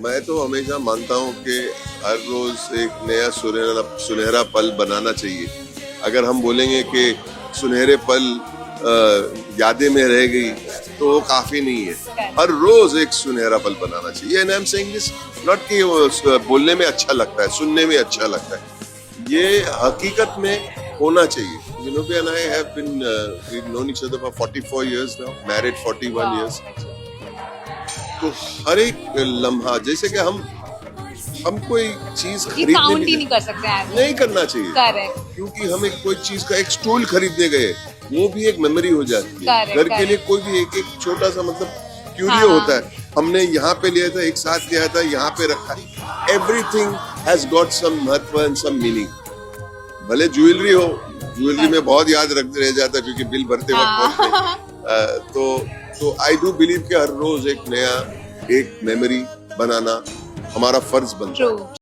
मैं तो हमेशा मानता हूँ कि हर रोज एक नया सुनहरा पल बनाना चाहिए। अगर हम बोलेंगे कि सुनहरे पल यादें में रह गई तो वो काफी नहीं है। हर रोज एक सुनहरा पल बनाना चाहिए। And I am saying this not कि वो बोलने में अच्छा लगता है, सुनने में अच्छा लगता है, ये हकीकत में होना चाहिए। Zenobia and I have been we've known each other for 44 years now, married 41 years. तो हर एक लम्हा, जैसे कि हम कोई चीज काउंट ही नहीं कर सकते हैं। नहीं करना चाहिए। करेक्ट। क्योंकि हम एक कोई चीज का एक स्टूल खरीदने गए, वो भी एक मेमोरी हो जाती है। Correct, घर के लिए कोई भी एक छोटा सा मतलब क्यूरियो होता है। हमने यहाँ पे लिया था, एक साथ लिया था, यहाँ पे रखा है। एवरीथिंग हैज गॉट सम महत्व एंड सम मीनिंग। भले ज्वेलरी हो, ज्वेलरी में बहुत याद रह जाता है क्योंकि बिल भरते वक्त बोलते हैं। तो आई डू बिलीव कि हर रोज एक नया एक मेमोरी बनाना हमारा फर्ज बनता है।